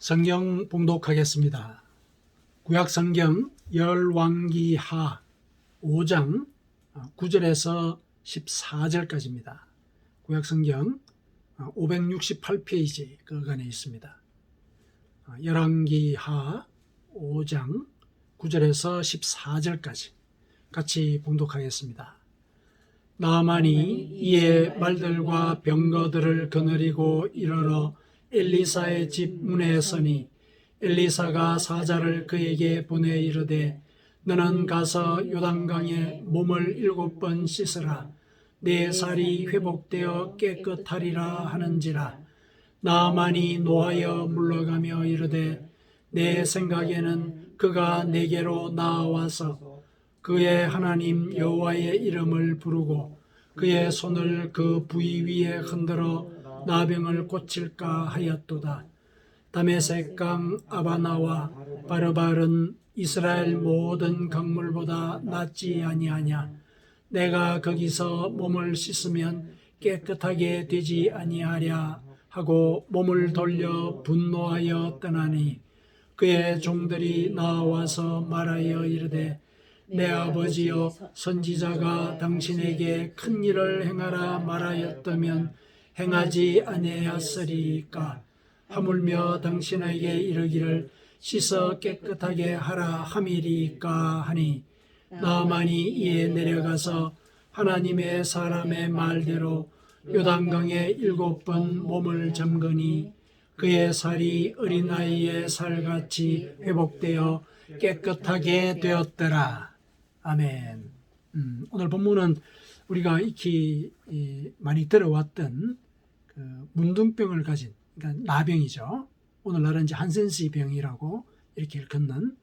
성경 봉독하겠습니다. 구약성경 열왕기하 5장 9절에서 14절까지입니다. 구약성경 568페이지 그간에 있습니다. 열왕기하 5장 9절에서 14절까지 같이 봉독하겠습니다. 나아만이 이에 말들과 병거들을 거느리고 이르러 엘리사의 집 문에 서니 엘리사가 사자를 그에게 보내 이르되 너는 가서 요단강에 몸을 7번 씻으라 내 살이 회복되어 깨끗하리라 하는지라. 나아만이 노하여 물러가며 이르되 내 생각에는 그가 내게로 나아와서 그의 하나님 여호와의 이름을 부르고 그의 손을 그 부위 위에 흔들어 나병을 고칠까 하였도다. 다메섹강 아바나와 바르발은 이스라엘 모든 강물보다 낫지 아니하냐. 내가 거기서 몸을 씻으면 깨끗하게 되지 아니하랴 하고 몸을 돌려 분노하여 떠나니 그의 종들이 나와서 말하여 이르되 내 아버지여 선지자가 당신에게 큰 일을 행하라 말하였다면 행하지 아니하였으리까. 하물며 당신에게 이르기를 씻어 깨끗하게 하라 함이리까 하니 나아만이 이에 내려가서 하나님의 사람의 말대로 요단강에 7번 몸을 잠그니 그의 살이 어린아이의 살같이 회복되어 깨끗하게 되었더라. 아멘. 오늘 본문은 우리가 익히 많이 들어왔던 그 문둥병을 가진, 그러니까 나병이죠. 오늘날은 이제 한센시 병이라고 이렇게 일컫는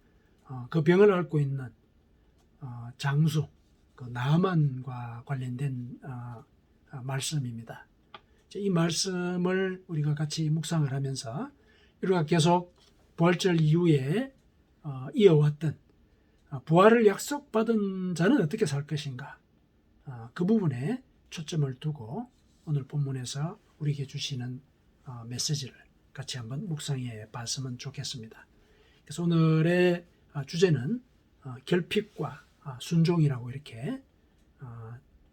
그 병을 앓고 있는 장수, 그 나아만과 관련된 말씀입니다. 이 말씀을 우리가 같이 묵상을 하면서 우리가 계속 부활절 이후에 이어왔던 부활을 약속받은 자는 어떻게 살 것인가, 그 부분에 초점을 두고 오늘 본문에서 우리에게 주시는 메시지를 같이 한번 묵상해 봤으면 좋겠습니다. 그래서 오늘의 주제는 결핍과 순종이라고 이렇게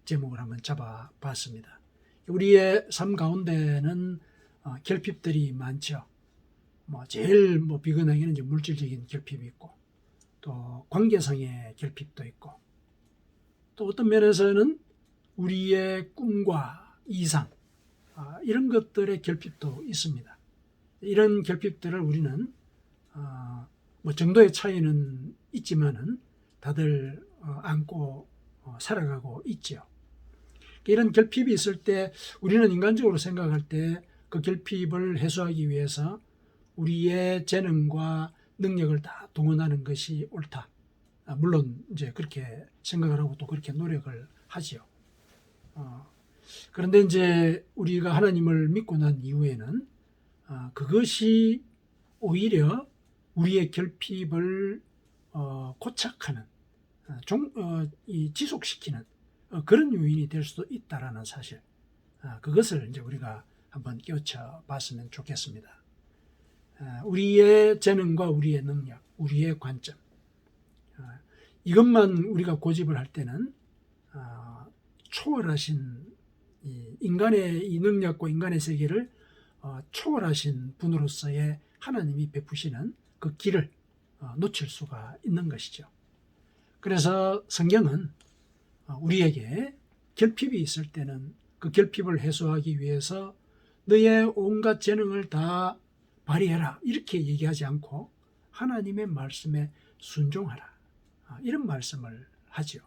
제목을 한번 잡아 봤습니다. 우리의 삶 가운데는 결핍들이 많죠. 제일 비근하게는 이제 물질적인 결핍이 있고, 또 관계상의 결핍도 있고, 또 어떤 면에서는 우리의 꿈과 이상, 이런 것들의 결핍도 있습니다. 이런 결핍들을 우리는 정도의 차이는 있지만은 다들 안고 살아가고 있죠. 이런 결핍이 있을 때 우리는 인간적으로 생각할 때 그 결핍을 해소하기 위해서 우리의 재능과 능력을 다 동원하는 것이 옳다. 물론 이제 그렇게 생각을 하고 또 그렇게 노력을 하지요. 그런데 이제 우리가 하나님을 믿고 난 이후에는 그것이 오히려 우리의 결핍을 고착하는, 지속시키는 그런 요인이 될 수도 있다라는 사실, 그것을 이제 우리가 한번 깨우쳐 봤으면 좋겠습니다. 우리의 재능과 우리의 능력, 우리의 관점, 이것만 우리가 고집을 할 때는 초월하신 인간의 이 능력과 인간의 세계를 초월하신 분으로서의 하나님이 베푸시는 그 길을 놓칠 수가 있는 것이죠. 그래서 성경은 우리에게 결핍이 있을 때는 그 결핍을 해소하기 위해서 너의 온갖 재능을 다 발휘해라 이렇게 얘기하지 않고 하나님의 말씀에 순종하라, 이런 말씀을 하죠.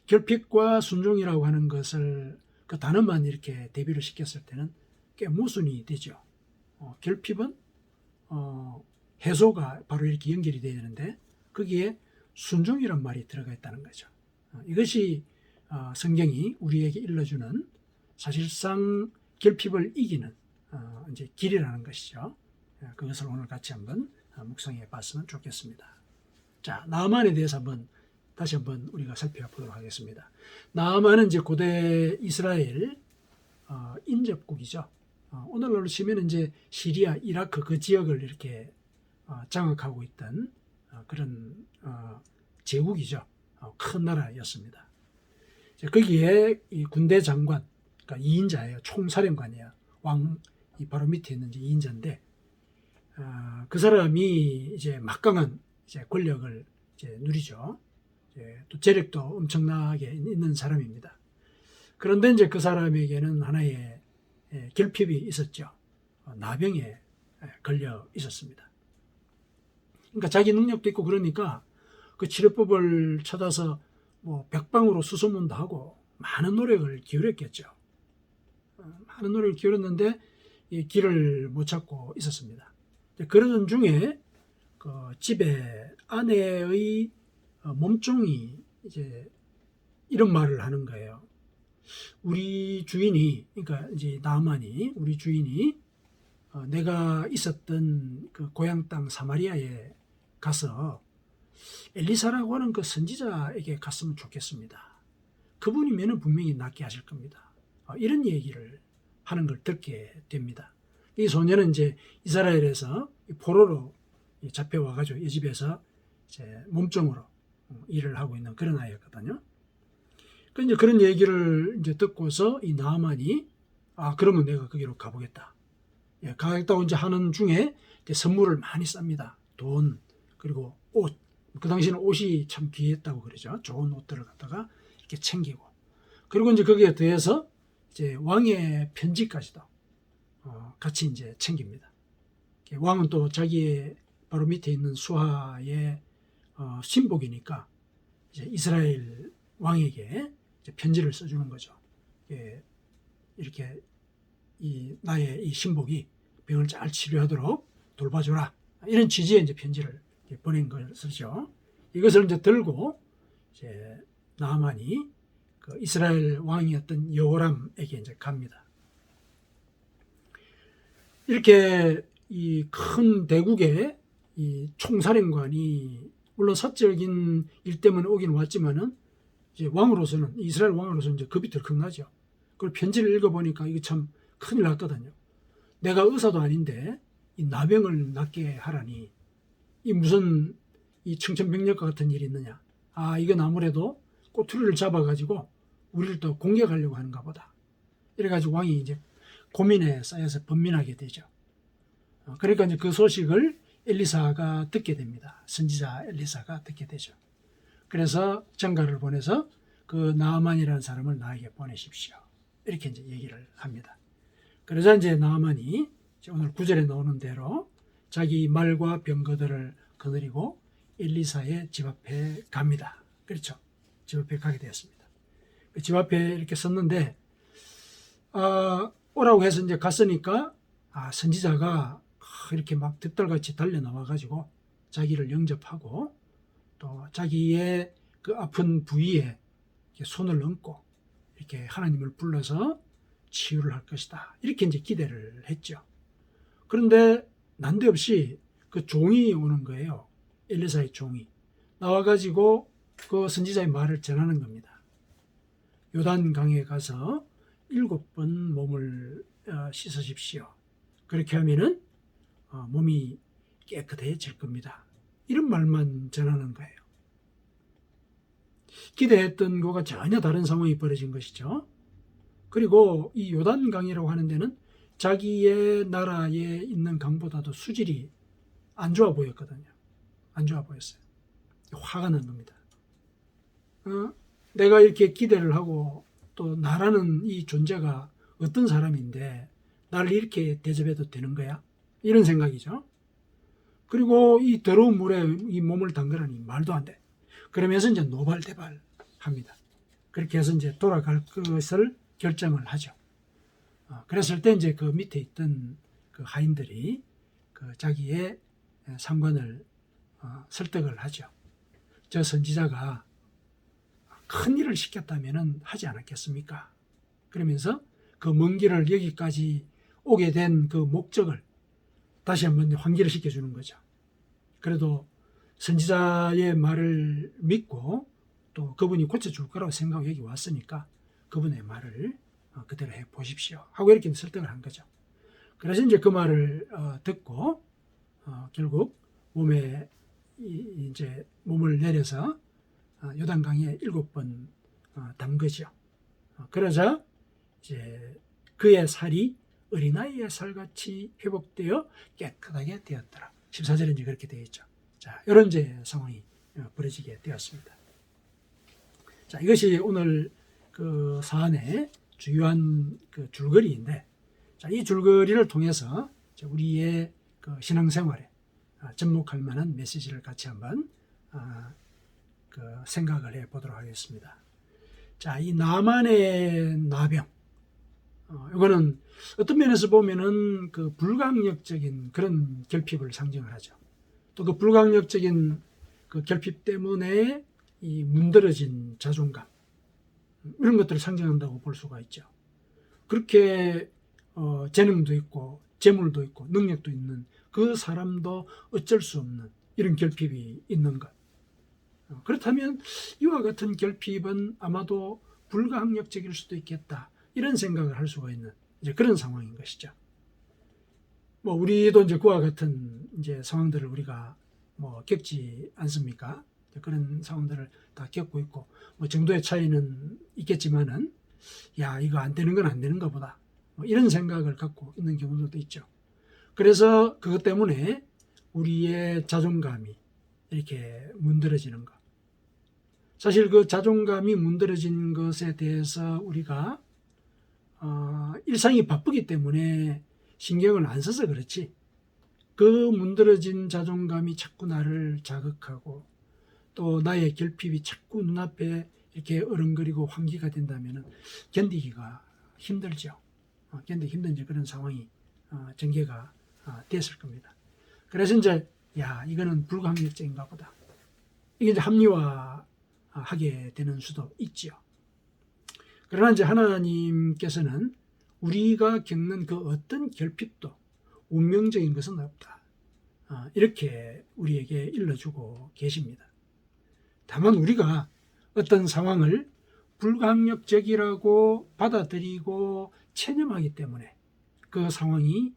결핍과 순종이라고 하는 것을 그 단어만 이렇게 대비를 시켰을 때는 꽤 모순이 되죠. 결핍은 해소가 바로 이렇게 연결이 되어야 되는데 거기에 순종이란 말이 들어가 있다는 거죠. 이것이 성경이 우리에게 일러주는 사실상 결핍을 이기는 이제 길이라는 것이죠. 그것을 오늘 같이 한번 묵상해 봤으면 좋겠습니다. 자, 나아만에 대해서 다시 한번 우리가 살펴보도록 하겠습니다. 나아만은 이제 고대 이스라엘 인접국이죠. 오늘날로 치면 이제 시리아, 이라크 그 지역을 이렇게 장악하고 있던 그런 제국이죠. 큰 나라였습니다. 거기에 이 군대 장관, 그러니까 2인자예요. 총사령관이에요. 이 바로 밑에 있는 2인자인데, 그 사람이 이제 막강한 이제 권력을 이제 누리죠. 또 재력도 엄청나게 있는 사람입니다. 그런데 이제 그 사람에게는 하나의 결핍이 있었죠. 나병에 걸려 있었습니다. 그러니까 자기 능력도 있고 그러니까 그 치료법을 찾아서 뭐 백방으로 수소문도 하고 많은 노력을 기울였겠죠. 많은 노력을 기울였는데 이 길을 못 찾고 있었습니다. 그러던 중에 그 집에 아내의 몸종이 이제 이런 말을 하는 거예요. 우리 주인이, 그러니까 이제 나아만이, 우리 주인이 내가 있었던 그 고향 땅 사마리아에 가서 엘리사라고 하는 그 선지자에게 갔으면 좋겠습니다. 그분이면 분명히 낫게 하실 겁니다. 이런 얘기를 하는 걸 듣게 됩니다. 이 소녀는 이제 이스라엘에서 포로로 잡혀와가지고 이 집에서 이제 몸종으로 일을 하고 있는 그런 아이였거든요. 이제 그런 얘기를 이제 듣고서 이 나아만이 그러면 내가 거기로 가보겠다. 가겠다고 이제 하는 중에 이제 선물을 많이 쌉니다. 돈, 그리고 옷. 그 당시에는 옷이 참 귀했다고 그러죠. 좋은 옷들을 갖다가 이렇게 챙기고. 그리고 이제 거기에 더해서 이제 왕의 편지까지도 같이 이제 챙깁니다. 왕은 또 자기의 바로 밑에 있는 수하의 신복이니까 이제 이스라엘 왕에게 이제 편지를 써주는 거죠. 이렇게 나의 이 신복이 병을 잘 치료하도록 돌봐줘라. 이런 취지의 이제 편지를 보낸 것이죠. 이것을 이제 들고 이제 나아만이 그 이스라엘 왕이었던 여호람에게 이제 갑니다. 이렇게 이 큰 대국의 이 총사령관이 물론 사적인 일 때문에 오긴 왔지만은 이제 왕으로서는 이스라엘 왕으로서는 이제 겁이 덜컥 나죠. 그걸 편지를 읽어보니까 이게 참 큰일 났거든요. 내가 의사도 아닌데 이 나병을 낫게 하라니 이 무슨 이 청천벽력과 같은 일이 있느냐. 이건 아무래도 꼬투리를 잡아가지고 우리를 또 공격하려고 하는가 보다. 이래가지고 왕이 이제 고민에 쌓여서 번민하게 되죠. 그러니까 이제 그 소식을 엘리사가 듣게 됩니다. 선지자 엘리사가 듣게 되죠. 그래서 전가를 보내서 그 나아만이라는 사람을 나에게 보내십시오. 이렇게 이제 얘기를 합니다. 그러자 이제 나아만이 오늘 9절에 나오는 대로 자기 말과 병거들을 거느리고 엘리사의 집 앞에 갑니다. 그렇죠. 집 앞에 가게 되었습니다. 집 앞에 이렇게 섰는데, 오라고 해서 이제 갔으니까, 선지자가 이렇게 막 득달같이 달려 나와가지고 자기를 영접하고 또 자기의 그 아픈 부위에 손을 얹고 이렇게 하나님을 불러서 치유를 할 것이다. 이렇게 이제 기대를 했죠. 그런데 난데없이 그 종이 오는 거예요. 엘리사의 종이 나와가지고 그 선지자의 말을 전하는 겁니다. 요단강에 가서 7번 몸을 씻으십시오. 그렇게 하면은 몸이 깨끗해질 겁니다. 이런 말만 전하는 거예요. 기대했던 것과 전혀 다른 상황이 벌어진 것이죠. 그리고 이 요단강이라고 하는 데는 자기의 나라에 있는 강보다도 수질이 안 좋아 보였거든요. 안 좋아 보였어요. 화가 난 겁니다. 내가 이렇게 기대를 하고 또 나라는 이 존재가 어떤 사람인데 나를 이렇게 대접해도 되는 거야? 이런 생각이죠. 그리고 이 더러운 물에 이 몸을 담그라니 말도 안 돼. 그러면서 이제 노발대발 합니다. 그렇게 해서 이제 돌아갈 것을 결정을 하죠. 그랬을 때 이제 그 밑에 있던 그 하인들이 그 자기의 상관을 설득을 하죠. 저 선지자가 큰 일을 시켰다면은 하지 않았겠습니까? 그러면서 그 먼 길을 여기까지 오게 된 그 목적을 다시 한번 환기를 시켜주는 거죠. 그래도 선지자의 말을 믿고 또 그분이 고쳐줄 거라고 생각하고 여기 왔으니까 그분의 말을 그대로 해 보십시오 하고 이렇게 설득을 한 거죠. 그래서 이제 그 말을 듣고 결국 몸에 이제 몸을 내려서 요단강에 7번 담그죠. 그러자 이제 그의 살이 어린아이의 살같이 회복되어 깨끗하게 되었더라. 14절에 이제 그렇게 되어 있죠. 자, 이런 이제 상황이 벌어지게 되었습니다. 자, 이것이 오늘 그 사안의 주요한 그 줄거리인데, 자, 이 줄거리를 통해서 우리의 그 신앙생활에 접목할 만한 메시지를 같이 한번 그 생각을 해 보도록 하겠습니다. 자, 이 나만의 나병, 이거는 어떤 면에서 보면은 그 불강력적인 그런 결핍을 상징을 하죠. 또 그 불강력적인 그 결핍 때문에 이 문드러진 자존감, 이런 것들을 상징한다고 볼 수가 있죠. 그렇게 재능도 있고 재물도 있고 능력도 있는 그 사람도 어쩔 수 없는 이런 결핍이 있는 것. 그렇다면 이와 같은 결핍은 아마도 불가항력적일 수도 있겠다, 이런 생각을 할 수가 있는 이제 그런 상황인 것이죠. 뭐 우리도 이제 그와 같은 이제 상황들을 우리가 뭐 겪지 않습니까? 그런 상황들을 다 겪고 있고, 뭐 정도의 차이는 있겠지만은, 야, 이거 안 되는 건 안 되는가 보다, 뭐 이런 생각을 갖고 있는 경우도 있죠. 그래서 그것 때문에 우리의 자존감이 이렇게 문드러지는 것. 사실 그 자존감이 문드러진 것에 대해서 우리가 일상이 바쁘기 때문에 신경을 안 써서 그렇지, 그 문드러진 자존감이 자꾸 나를 자극하고 또 나의 결핍이 자꾸 눈앞에 이렇게 어른거리고 환기가 된다면 견디기가 힘들죠. 견디기 힘든 이제 그런 상황이 전개가 됐을 겁니다. 그래서 이제 이거는 불가항력적인가 보다, 이게 이제 합리화하게 되는 수도 있죠. 그러나 이제 하나님께서는 우리가 겪는 그 어떤 결핍도 운명적인 것은 없다, 이렇게 우리에게 일러주고 계십니다. 다만 우리가 어떤 상황을 불가항력적이라고 받아들이고 체념하기 때문에 그 상황이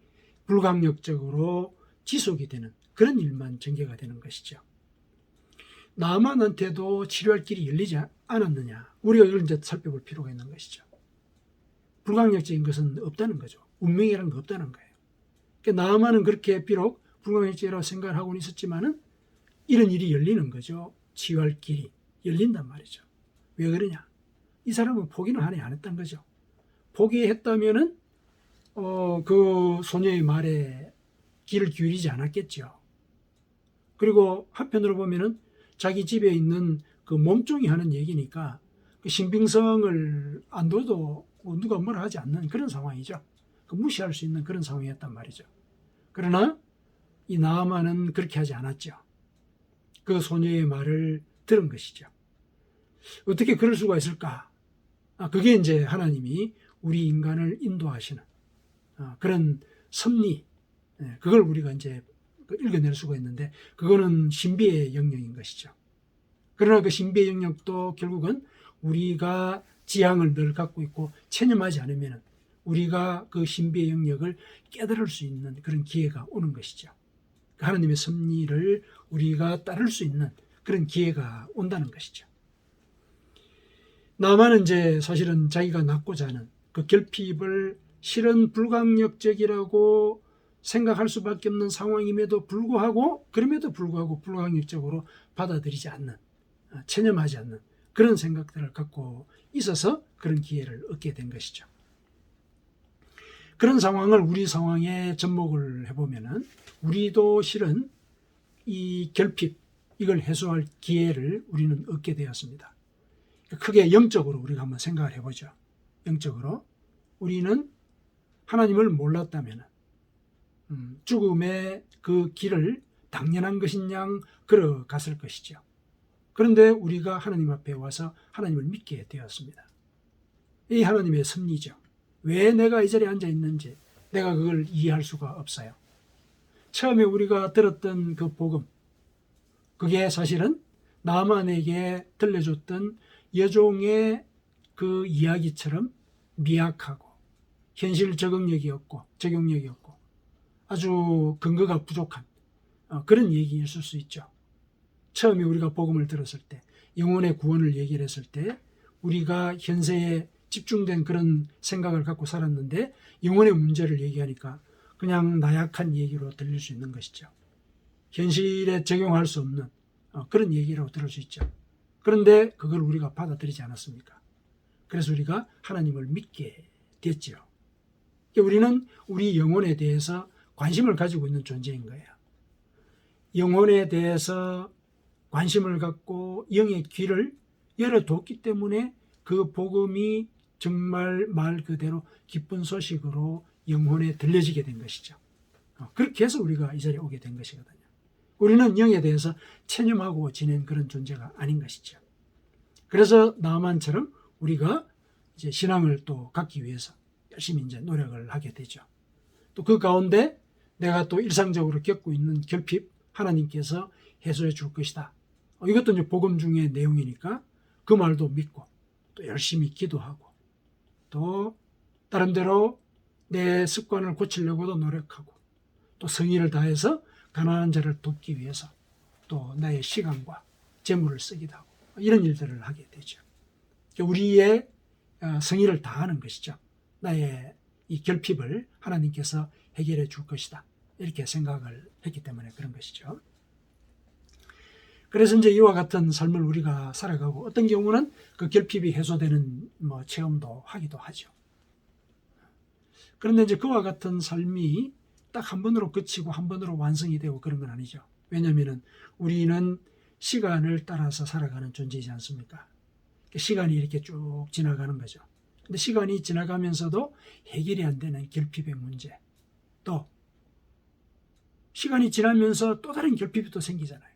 불가항력적으로 지속이 되는 그런 일만 전개가 되는 것이죠. 나만한테도 치료할 길이 열리지 않았느냐, 우리가 이걸 이제 살펴볼 필요가 있는 것이죠. 불가항력적인 것은 없다는 거죠. 운명이라는 거 없다는 거예요. 그러니까 나만은 그렇게 비록 불가항력적이라고 생각을 하고 있었지만은 이런 일이 열리는 거죠. 치유할 길이 열린단 말이죠. 왜 그러냐? 이 사람은 포기는 안 했던 거죠. 포기했다면은 그 소녀의 말에 귀를 기울이지 않았겠죠. 그리고 한편으로 보면은 자기 집에 있는 그 몸종이 하는 얘기니까 그 신빙성을 안 둬도 누가 뭐라 하지 않는 그런 상황이죠. 그 무시할 수 있는 그런 상황이었단 말이죠. 그러나 이 나아만은 그렇게 하지 않았죠. 그 소녀의 말을 들은 것이죠. 어떻게 그럴 수가 있을까? 그게 이제 하나님이 우리 인간을 인도하시는 그런 섭리, 그걸 우리가 이제 읽어낼 수가 있는데, 그거는 신비의 영역인 것이죠. 그러나 그 신비의 영역도 결국은 우리가 지향을 늘 갖고 있고 체념하지 않으면 우리가 그 신비의 영역을 깨달을 수 있는 그런 기회가 오는 것이죠. 하나님의 섭리를 우리가 따를 수 있는 그런 기회가 온다는 것이죠. 나만은 이제 사실은 자기가 낳고자 하는 그 결핍을 실은 불가항력적이라고 생각할 수밖에 없는 상황임에도 불구하고, 그럼에도 불구하고 불가항력적으로 받아들이지 않는, 체념하지 않는 그런 생각들을 갖고 있어서 그런 기회를 얻게 된 것이죠. 그런 상황을 우리 상황에 접목을 해보면은 우리도 실은 이 결핍, 이걸 해소할 기회를 우리는 얻게 되었습니다. 크게 영적으로 우리가 한번 생각을 해보죠. 영적으로 우리는 하나님을 몰랐다면 죽음의 그 길을 당연한 것인 양 걸어갔을 것이죠. 그런데 우리가 하나님 앞에 와서 하나님을 믿게 되었습니다. 이 하나님의 섭리죠. 왜 내가 이 자리에 앉아 있는지 내가 그걸 이해할 수가 없어요. 처음에 우리가 들었던 그 복음, 그게 사실은 나만에게 들려줬던 여종의 그 이야기처럼 미약하고 현실 적응력이 없고 적용력이 없고 아주 근거가 부족한 그런 얘기였을 수 있죠. 처음에 우리가 복음을 들었을 때, 영혼의 구원을 얘기를 했을 때 우리가 현세에 집중된 그런 생각을 갖고 살았는데 영혼의 문제를 얘기하니까 그냥 나약한 얘기로 들릴 수 있는 것이죠. 현실에 적용할 수 없는 그런 얘기라고 들을 수 있죠. 그런데 그걸 우리가 받아들이지 않았습니까? 그래서 우리가 하나님을 믿게 됐지요. 우리는 우리 영혼에 대해서 관심을 가지고 있는 존재인 거예요. 영혼에 대해서 관심을 갖고 영의 귀를 열어뒀기 때문에 그 복음이 정말 말 그대로 기쁜 소식으로 영혼에 들려지게 된 것이죠. 그렇게 해서 우리가 이 자리에 오게 된 것이거든요. 우리는 영에 대해서 체념하고 지낸 그런 존재가 아닌 것이죠. 그래서 나만처럼 우리가 이제 신앙을 또 갖기 위해서 열심히 이제 노력을 하게 되죠. 또 그 가운데 내가 또 일상적으로 겪고 있는 결핍 하나님께서 해소해 줄 것이다. 이것도 이제 복음 중의 내용이니까 그 말도 믿고 또 열심히 기도하고 또 다른대로 내 습관을 고치려고도 노력하고 또 성의를 다해서 가난한 자를 돕기 위해서 또 나의 시간과 재물을 쓰기도 하고 이런 일들을 하게 되죠. 우리의 성의를 다하는 것이죠. 나의 이 결핍을 하나님께서 해결해 줄 것이다. 이렇게 생각을 했기 때문에 그런 것이죠. 그래서 이제 이와 같은 삶을 우리가 살아가고 어떤 경우는 그 결핍이 해소되는 체험도 하기도 하죠. 그런데 이제 그와 같은 삶이 딱 한 번으로 그치고 한 번으로 완성이 되고 그런 건 아니죠. 왜냐하면 우리는 시간을 따라서 살아가는 존재이지 않습니까? 시간이 이렇게 쭉 지나가는 거죠. 근데 시간이 지나가면서도 해결이 안 되는 결핍의 문제, 또 시간이 지나면서 또 다른 결핍이 또 생기잖아요.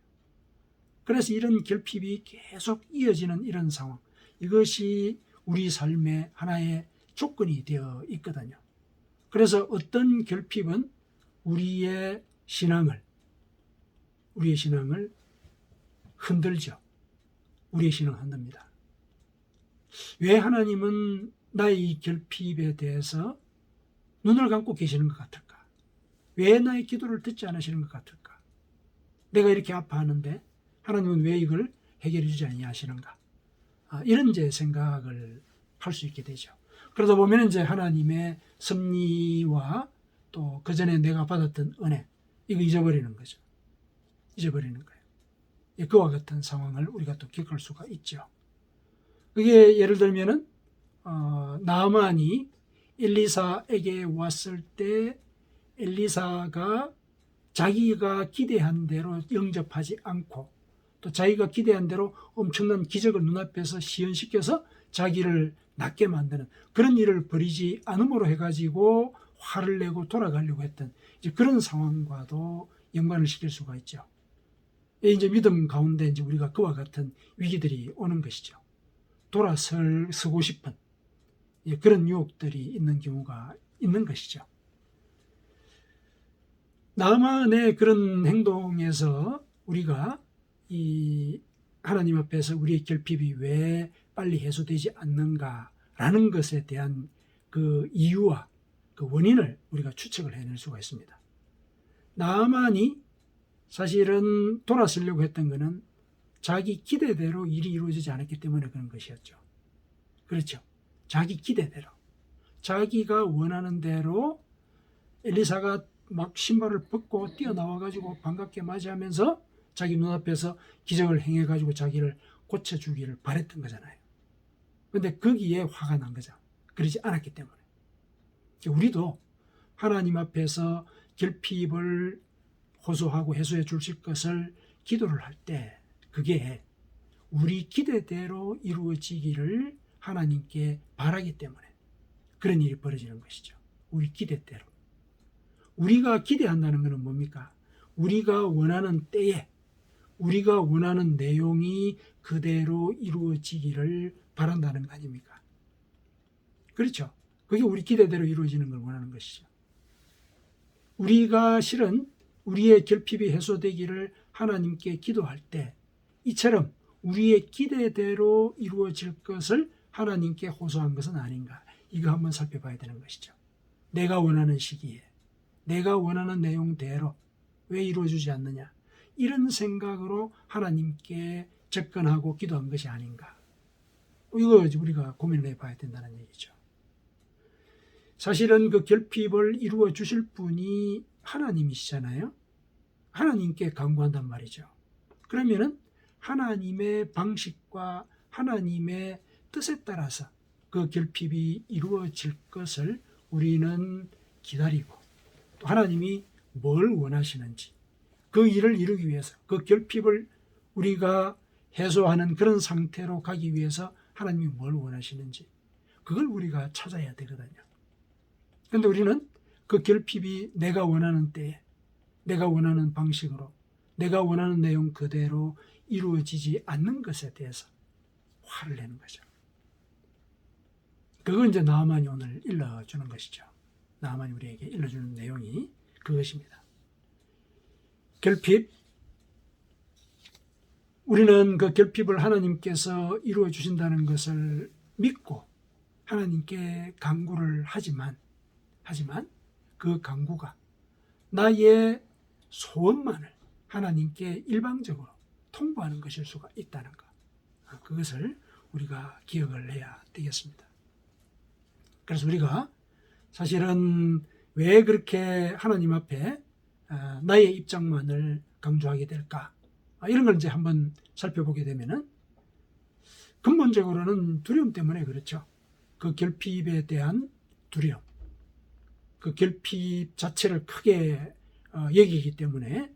그래서 이런 결핍이 계속 이어지는 이런 상황, 이것이 우리 삶의 하나의 조건이 되어 있거든요. 그래서 어떤 결핍은 우리의 신앙을 흔들죠. 우리의 신앙을 흔듭니다. 왜 하나님은 나의 이 결핍에 대해서 눈을 감고 계시는 것 같을까? 왜 나의 기도를 듣지 않으시는 것 같을까? 내가 이렇게 아파하는데 하나님은 왜 이걸 해결해 주지 아니하시는가? 이런 이제 생각을 할 수 있게 되죠. 그러다 보면 이제 하나님의 섭리와 또 그 전에 내가 받았던 은혜, 이거 잊어버리는 거죠. 잊어버리는 거예요. 그와 같은 상황을 우리가 또 겪을 수가 있죠. 그게 예를 들면은 나아만이 엘리사에게 왔을 때 엘리사가 자기가 기대한 대로 영접하지 않고 또 자기가 기대한 대로 엄청난 기적을 눈앞에서 시연시켜서 자기를 낫게 만드는 그런 일을 벌이지 않음으로 해가지고 화를 내고 돌아가려고 했던 이제 그런 상황과도 연관을 시킬 수가 있죠. 이제 믿음 가운데 이제 우리가 그와 같은 위기들이 오는 것이죠. 돌아서고 싶은 그런 유혹들이 있는 경우가 있는 것이죠. 나만의 그런 행동에서 우리가 이 하나님 앞에서 우리의 결핍이 왜 빨리 해소되지 않는가라는 것에 대한 그 이유와 그 원인을 우리가 추측을 해낼 수가 있습니다. 나만이 사실은 돌아서려고 했던 것은 자기 기대대로 일이 이루어지지 않았기 때문에 그런 것이었죠. 그렇죠. 자기 기대대로, 자기가 원하는 대로 엘리사가 막 신발을 벗고 뛰어나와가지고 반갑게 맞이하면서 자기 눈앞에서 기적을 행해가지고 자기를 고쳐주기를 바랬던 거잖아요. 근데 거기에 화가 난 거죠. 그러지 않았기 때문에. 우리도 하나님 앞에서 결핍을 호소하고 해소해 주실 것을 기도를 할 때 그게 우리 기대대로 이루어지기를 하나님께 바라기 때문에 그런 일이 벌어지는 것이죠. 우리 기대대로. 우리가 기대한다는 것은 뭡니까? 우리가 원하는 때에 우리가 원하는 내용이 그대로 이루어지기를 바란다는 거 아닙니까? 그렇죠. 그게 우리 기대대로 이루어지는 걸 원하는 것이죠. 우리가 실은 우리의 결핍이 해소되기를 하나님께 기도할 때 이처럼 우리의 기대대로 이루어질 것을 하나님께 호소한 것은 아닌가. 이거 한번 살펴봐야 되는 것이죠. 내가 원하는 시기에 내가 원하는 내용대로 왜 이루어지지 않느냐, 이런 생각으로 하나님께 접근하고 기도한 것이 아닌가. 이거 우리가 고민을 해봐야 된다는 얘기죠. 사실은 그 결핍을 이루어 주실 분이 하나님이시잖아요. 하나님께 간구한단 말이죠. 그러면은 하나님의 방식과 하나님의 뜻에 따라서 그 결핍이 이루어질 것을 우리는 기다리고, 또 하나님이 뭘 원하시는지, 그 일을 이루기 위해서, 그 결핍을 우리가 해소하는 그런 상태로 가기 위해서 하나님이 뭘 원하시는지, 그걸 우리가 찾아야 되거든요. 그런데 우리는 그 결핍이 내가 원하는 때에, 내가 원하는 방식으로, 내가 원하는 내용 그대로 이루어지지 않는 것에 대해서 화를 내는 거죠. 그건 이제 나아만이 오늘 일러주는 것이죠. 나아만이 우리에게 일러주는 내용이 그것입니다. 결핍, 우리는 그 결핍을 하나님께서 이루어 주신다는 것을 믿고 하나님께 간구를 하지만 그 간구가 나의 소원만을 하나님께 일방적으로 통보하는 것일 수가 있다는 것, 그것을 우리가 기억을 해야 되겠습니다. 그래서 우리가 사실은 왜 그렇게 하나님 앞에 나의 입장만을 강조하게 될까, 이런 걸 이제 한번 살펴보게 되면은 근본적으로는 두려움 때문에 그렇죠. 그 결핍에 대한 두려움, 그 결핍 자체를 크게 여기기 때문에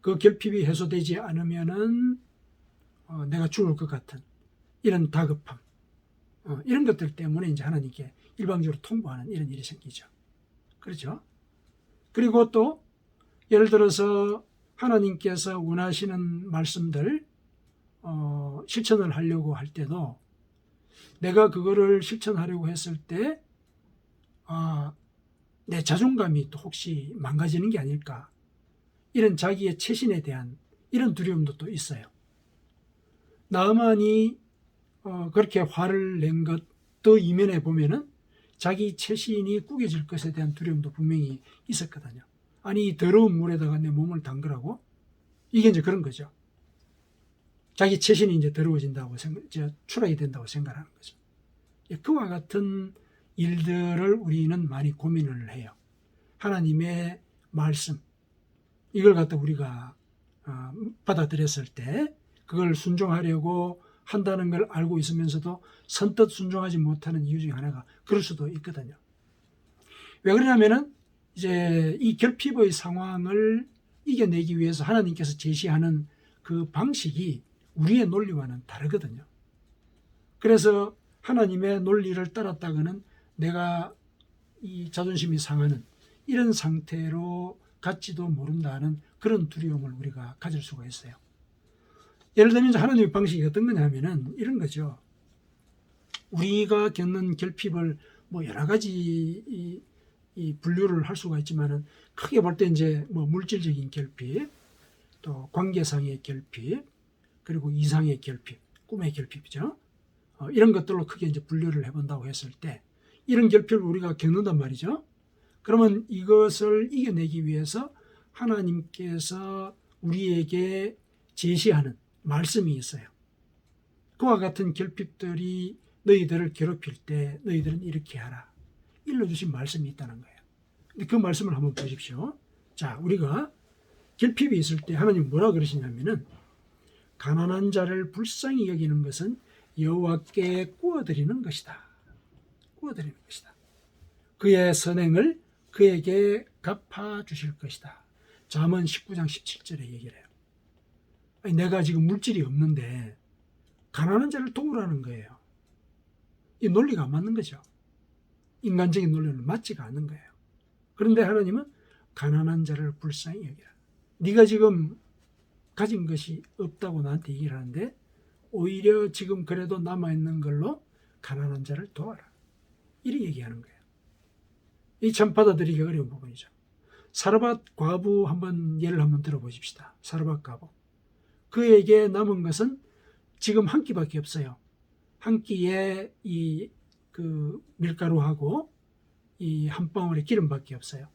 그 결핍이 해소되지 않으면은 내가 죽을 것 같은 이런 다급함, 이런 것들 때문에 이제 하나님께 일방적으로 통보하는 이런 일이 생기죠. 그렇죠? 그리고 또 예를 들어서 하나님께서 원하시는 말씀들 실천을 하려고 할 때도 내가 그거를 실천하려고 했을 때 내 자존감이 또 혹시 망가지는 게 아닐까, 이런 자기의 체신에 대한 이런 두려움도 또 있어요. 나아만이 그렇게 화를 낸 것도 이면에 보면은 자기 체신이 구겨질 것에 대한 두려움도 분명히 있었거든요. 아니, 더러운 물에다가 내 몸을 담그라고? 이게 이제 그런 거죠. 자기 체신이 이제 더러워진다고 추락이 된다고 생각하는 거죠. 그와 같은 일들을 우리는 많이 고민을 해요. 하나님의 말씀, 이걸 갖다 우리가 받아들였을 때 그걸 순종하려고 한다는 걸 알고 있으면서도 선뜻 순종하지 못하는 이유 중에 하나가 그럴 수도 있거든요. 왜 그러냐면은 이제 이 결핍의 상황을 이겨내기 위해서 하나님께서 제시하는 그 방식이 우리의 논리와는 다르거든요. 그래서 하나님의 논리를 따랐다가는 내가 이 자존심이 상하는 이런 상태로 갈지도 모른다는 그런 두려움을 우리가 가질 수가 있어요. 예를 들면 하나님의 방식이 어떤 거냐면은 이런 거죠. 우리가 겪는 결핍을 뭐 여러 가지 이 분류를 할 수가 있지만은 크게 볼 때 이제 뭐 물질적인 결핍, 또 관계상의 결핍, 그리고 이상의 결핍, 꿈의 결핍이죠. 이런 것들로 크게 이제 분류를 해본다고 했을 때 이런 결핍을 우리가 겪는단 말이죠. 그러면 이것을 이겨내기 위해서 하나님께서 우리에게 제시하는 말씀이 있어요. 그와 같은 결핍들이 너희들을 괴롭힐 때 너희들은 이렇게 하라, 일러주신 말씀이 있다는 거예요. 근데 그 말씀을 한번 보십시오. 자, 우리가 결핍이 있을 때 하나님 뭐라 그러시냐면은 가난한 자를 불쌍히 여기는 것은 여호와께 구워드리는 것이다. 구워드리는 것이다. 그의 선행을 그에게 갚아주실 것이다. 잠언 19장 17절에 얘기를 해요. 아니, 내가 지금 물질이 없는데 가난한 자를 도우라는 거예요. 이 논리가 안 맞는 거죠. 인간적인 논리는 맞지가 않는 거예요. 그런데 하나님은 가난한 자를 불쌍히 여기라. 네가 지금 가진 것이 없다고 나한테 얘기를 하는데 오히려 지금 그래도 남아있는 걸로 가난한 자를 도와라. 이렇게 얘기하는 거예요. 이 참 받아들이기 어려운 부분이죠. 사르밧 과부 예를 한번 들어보십시다. 사르밧 과부. 그에게 남은 것은 지금 한 끼밖에 없어요. 한 끼에 그 밀가루하고 이 한 방울의 기름밖에 없어요.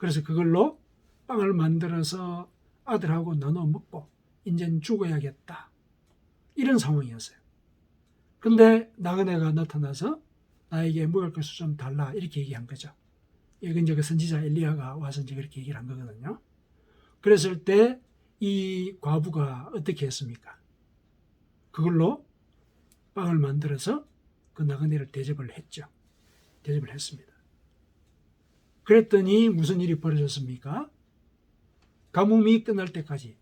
그래서 그걸로 빵을 만들어서 아들하고 나눠 먹고 이젠 죽어야겠다. 이런 상황이었어요. 근데 나그네가 나타나서 나에게 먹을 것을 좀 달라 이렇게 얘기한 거죠. 이건 이제 그 선지자 엘리야가 와서 이제 그렇게 얘기를 한 거거든요. 그랬을 때 이 과부가 어떻게 했습니까? 그걸로 빵을 만들어서 그 나그네를 대접을 했죠. 대접을 했습니다. 그랬더니 무슨 일이 벌어졌습니까? 가뭄이 끝날 때까지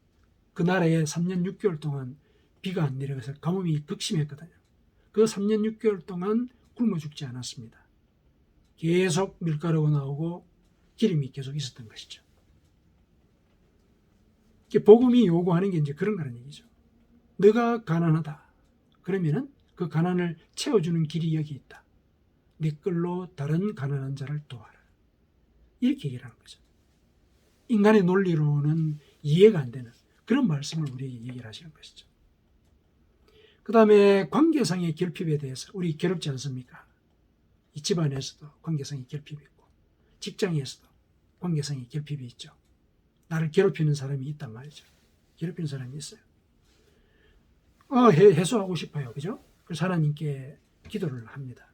그 나라에 3년 6개월 동안 비가 안 내려가서 가뭄이 극심했거든요. 그 3년 6개월 동안 굶어 죽지 않았습니다. 계속 밀가루가 나오고 기름이 계속 있었던 것이죠. 복음이 요구하는 게 이제 그런 거라는 얘기죠. 너가 가난하다. 그러면은 그 가난을 채워주는 길이 여기 있다. 네 걸로 다른 가난한 자를 도와라. 이렇게 얘기를 하는 거죠. 인간의 논리로는 이해가 안 되는 그런 말씀을 우리에게 얘기를 하시는 것이죠. 그 다음에 관계상의 결핍에 대해서 우리 괴롭지 않습니까? 이 집안에서도 관계상의 결핍이 있고 직장에서도 관계상의 결핍이 있죠. 나를 괴롭히는 사람이 있단 말이죠. 괴롭히는 사람이 있어요. 해소하고 싶어요. 그죠? 그래서 하나님께 기도를 합니다.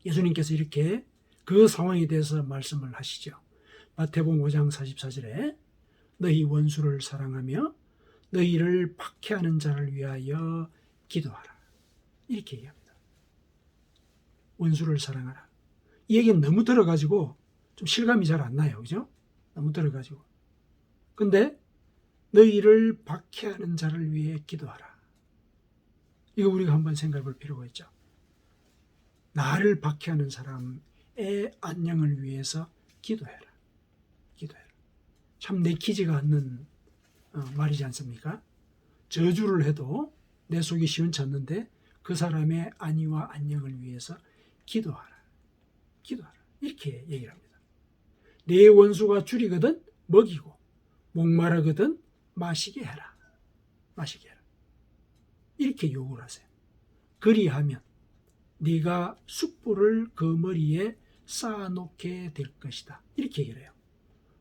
예수님께서 이렇게 그 상황에 대해서 말씀을 하시죠. 마태복음 5장 44절에 너희 원수를 사랑하며 너희를 박해하는 자를 위하여 기도하라. 이렇게 얘기합니다. 원수를 사랑하라. 이 얘기는 너무 들어가지고 좀 실감이 잘 안 나요. 그죠? 너무 들어가지고. 근데 너희를 박해하는 자를 위해 기도하라. 이거 우리가 한번 생각해 볼 필요가 있죠. 나를 박해하는 사람의 안녕을 위해서 기도해라. 기도해라. 참 내키지가 않는 말이지 않습니까? 저주를 해도 내 속이 시원찮는데 그 사람의 안위와 안녕을 위해서 기도하라. 기도하라. 이렇게 얘기를 합니다. 내 원수가 줄이거든 먹이고 목마르거든 마시게 해라. 마시게 해라. 이렇게 요구를 하세요. 그리하면 네가 숯불을 그 머리에 쌓아놓게 될 것이다. 이렇게 얘기를 해요.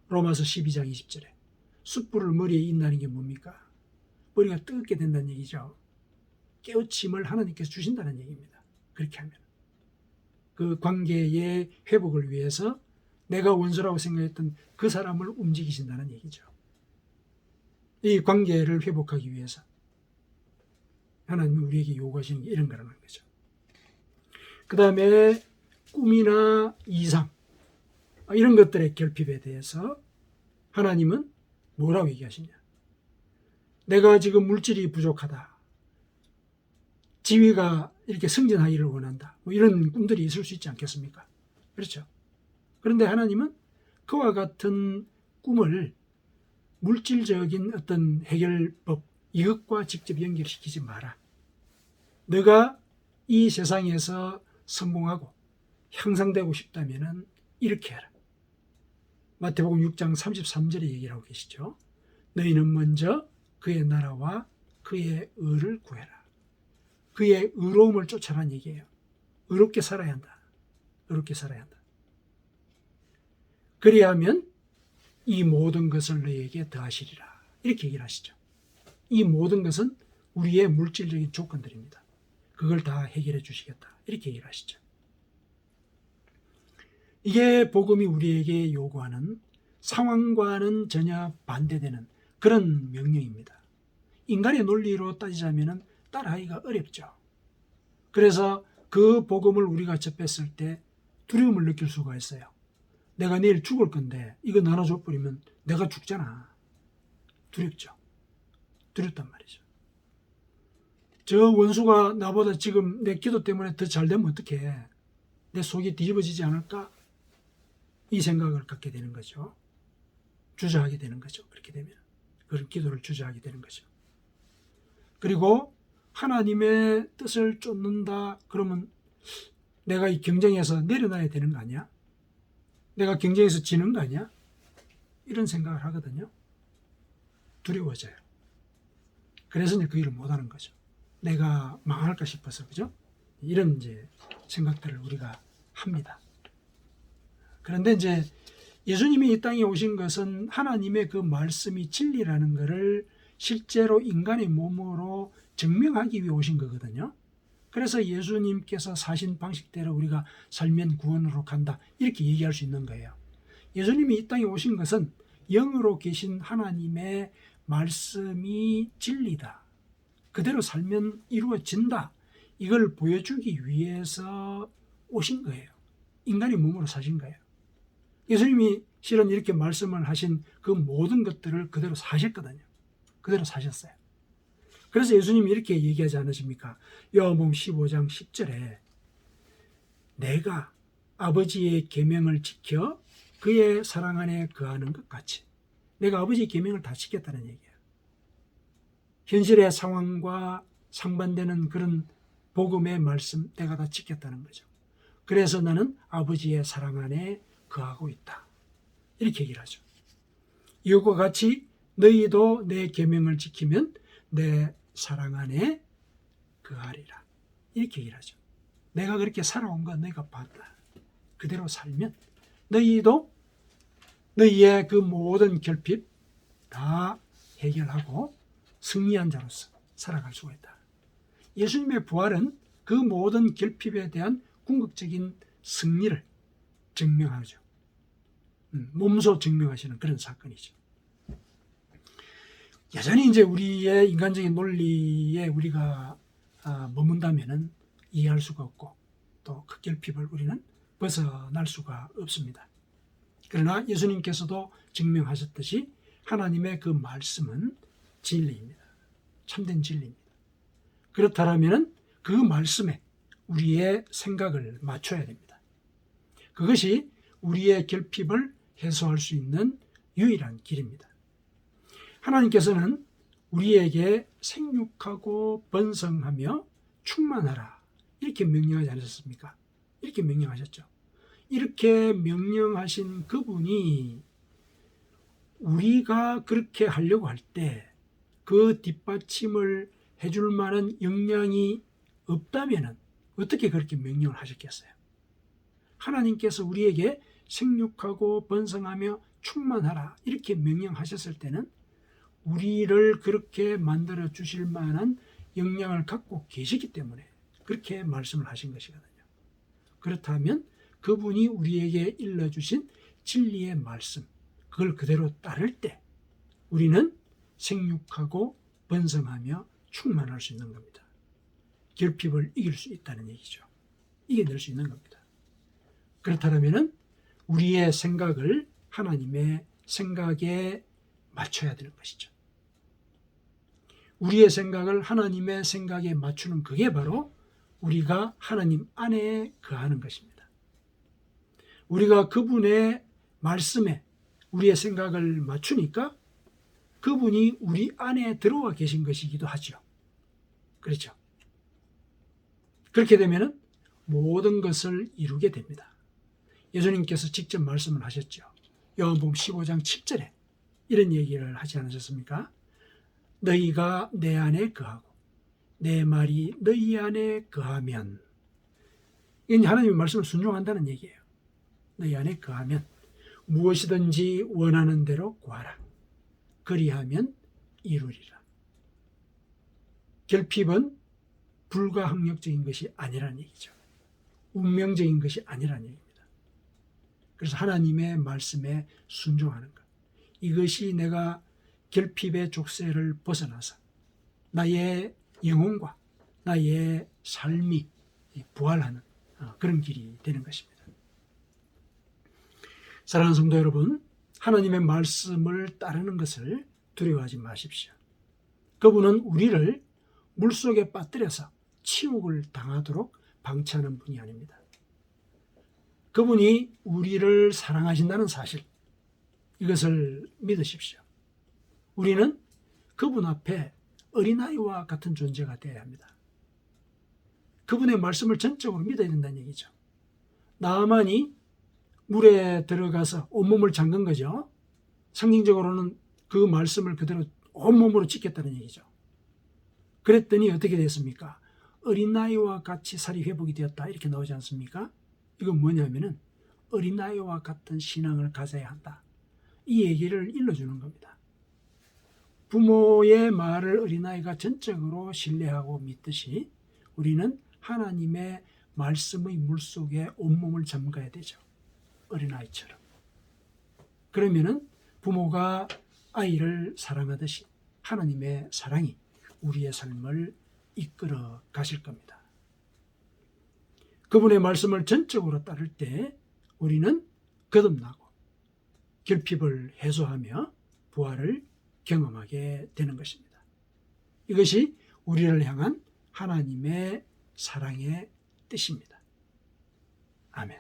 로마서 12장 20절에 숯불을 머리에 인다는 게 뭡니까? 머리가 뜨겁게 된다는 얘기죠. 깨우침을 하나님께서 주신다는 얘기입니다. 그렇게 하면 그 관계의 회복을 위해서 내가 원수라고 생각했던 그 사람을 움직이신다는 얘기죠. 이 관계를 회복하기 위해서 하나님이 우리에게 요구하시는 게 이런 거라는 거죠. 그 다음에 꿈이나 이상 이런 것들의 결핍에 대해서 하나님은 뭐라고 얘기하시냐? 내가 지금 물질이 부족하다. 지위가 이렇게 승진하기를 원한다. 뭐 이런 꿈들이 있을 수 있지 않겠습니까? 그렇죠. 그런데 하나님은 그와 같은 꿈을 물질적인 어떤 해결법 이것과 직접 연결시키지 마라. 너가 이 세상에서 성공하고 향상되고 싶다면 이렇게 해라. 마태복음 6장 33절에 얘기를 하고 계시죠. 너희는 먼저 그의 나라와 그의 의를 구해라. 그의 의로움을 쫓아라는 얘기예요. 의롭게 살아야 한다. 의롭게 살아야 한다. 그리하면 이 모든 것을 너희에게 더하시리라. 이렇게 얘기를 하시죠. 이 모든 것은 우리의 물질적인 조건들입니다. 그걸 다 해결해 주시겠다. 이렇게 얘기를 하시죠. 이게 복음이 우리에게 요구하는 상황과는 전혀 반대되는 그런 명령입니다. 인간의 논리로 따지자면 따라하기가 어렵죠. 그래서 그 복음을 우리가 접했을 때 두려움을 느낄 수가 있어요. 내가 내일 죽을 건데 이거 나눠줘버리면 내가 죽잖아. 두렵죠. 두렵단 말이죠. 저 원수가 나보다 지금 내 기도 때문에 더 잘 되면 어떡해. 내 속이 뒤집어지지 않을까? 이 생각을 갖게 되는 거죠. 주저하게 되는 거죠. 그렇게 되면. 그런 기도를 주저하게 되는 거죠. 그리고 하나님의 뜻을 쫓는다 그러면 내가 이 경쟁에서 내려놔야 되는 거 아니야? 내가 경쟁에서 지는 거 아니야? 이런 생각을 하거든요. 두려워져요. 그래서 이제 그 일을 못하는 거죠. 내가 망할까 싶어서, 그죠? 이런 이제 생각들을 우리가 합니다. 그런데 이제 예수님이 이 땅에 오신 것은 하나님의 그 말씀이 진리라는 것을 실제로 인간의 몸으로 증명하기 위해 오신 거거든요. 그래서 예수님께서 사신 방식대로 우리가 살면 구원으로 간다, 이렇게 얘기할 수 있는 거예요. 예수님이 이 땅에 오신 것은 영으로 계신 하나님의 말씀이 진리다, 그대로 살면 이루어진다, 이걸 보여주기 위해서 오신 거예요. 인간의 몸으로 사신 거예요. 예수님이 실은 이렇게 말씀을 하신 그 모든 것들을 그대로 사셨거든요. 그대로 사셨어요. 그래서 예수님이 이렇게 얘기하지 않으십니까? 요한복음 15장 10절에 내가 아버지의 계명을 지켜 그의 사랑 안에 거하는 것 같이, 내가 아버지의 계명을 다 지켰다는 얘기예요. 현실의 상황과 상반되는 그런 복음의 말씀, 내가 다 지켰다는 거죠. 그래서 나는 아버지의 사랑 안에 거하고 있다, 이렇게 얘기를 하죠. 이것과 같이 너희도 내 계명을 지키면 내 사랑 안에 거하리라, 이렇게 얘기를 하죠. 내가 그렇게 살아온 거 너희가 봤다. 그대로 살면 너희도 너희의 그 모든 결핍 다 해결하고 승리한 자로서 살아갈 수가 있다. 예수님의 부활은 그 모든 결핍에 대한 궁극적인 승리를 증명하죠. 몸소 증명하시는 그런 사건이죠. 여전히 이제 우리의 인간적인 논리에 우리가 머문다면은 이해할 수가 없고 또 그 결핍을 우리는 벗어날 수가 없습니다. 그러나 예수님께서도 증명하셨듯이 하나님의 그 말씀은 진리입니다. 참된 진리입니다. 그렇다면 그 말씀에 우리의 생각을 맞춰야 됩니다. 그것이 우리의 결핍을 해소할 수 있는 유일한 길입니다. 하나님께서는 우리에게 생육하고 번성하며 충만하라, 이렇게 명령하지 않으셨습니까? 이렇게 명령하셨죠. 이렇게 명령하신 그분이 우리가 그렇게 하려고 할 때 그 뒷받침을 해줄 만한 역량이 없다면 어떻게 그렇게 명령을 하셨겠어요? 하나님께서 우리에게 생육하고 번성하며 충만하라, 이렇게 명령하셨을 때는 우리를 그렇게 만들어 주실 만한 역량을 갖고 계시기 때문에 그렇게 말씀을 하신 것이거든요. 그렇다면 그분이 우리에게 일러주신 진리의 말씀, 그걸 그대로 따를 때 우리는 생육하고 번성하며 충만할 수 있는 겁니다. 결핍을 이길 수 있다는 얘기죠. 이겨낼 수 있는 겁니다. 그렇다면 우리의 생각을 하나님의 생각에 맞춰야 되는 것이죠. 우리의 생각을 하나님의 생각에 맞추는 그게 바로 우리가 하나님 안에 거하는 것입니다. 우리가 그분의 말씀에 우리의 생각을 맞추니까 그분이 우리 안에 들어와 계신 것이기도 하죠. 그렇죠? 그렇게 되면 모든 것을 이루게 됩니다. 예수님께서 직접 말씀을 하셨죠. 요한복음 15장 7절에 이런 얘기를 하지 않으셨습니까? 너희가 내 안에 거하고 내 말이 너희 안에 거하면, 이건 하나님의 말씀을 순종한다는 얘기예요. 너희 안에 거하면 무엇이든지 원하는 대로 구하라. 그리하면 이루리라. 결핍은 불가항력적인 것이 아니라는 얘기죠. 운명적인 것이 아니라는 얘기입니다. 그래서 하나님의 말씀에 순종하는 것, 이것이 내가 결핍의 족쇄를 벗어나서 나의 영혼과 나의 삶이 부활하는 그런 길이 되는 것입니다. 사랑하는 성도 여러분, 하나님의 말씀을 따르는 것을 두려워하지 마십시오. 그분은 우리를 물속에 빠뜨려서 치욕을 당하도록 방치하는 분이 아닙니다. 그분이 우리를 사랑하신다는 사실, 이것을 믿으십시오. 우리는 그분 앞에 어린아이와 같은 존재가 되어야 합니다. 그분의 말씀을 전적으로 믿어야 된다는 얘기죠. 나아만이 물에 들어가서 온몸을 잠근 거죠. 상징적으로는 그 말씀을 그대로 온몸으로 지켰다는 얘기죠. 그랬더니 어떻게 됐습니까? 어린아이와 같이 살이 회복이 되었다, 이렇게 나오지 않습니까? 이건 뭐냐면은 어린아이와 같은 신앙을 가져야 한다. 이 얘기를 일러주는 겁니다. 부모의 말을 어린아이가 전적으로 신뢰하고 믿듯이 우리는 하나님의 말씀의 물속에 온몸을 잠가야 되죠. 어린아이처럼. 그러면은 부모가 아이를 사랑하듯이 하나님의 사랑이 우리의 삶을 이끌어 가실 겁니다. 그분의 말씀을 전적으로 따를 때 우리는 거듭나고 결핍을 해소하며 부활을 경험하게 되는 것입니다. 이것이 우리를 향한 하나님의 사랑의 뜻입니다. 아멘.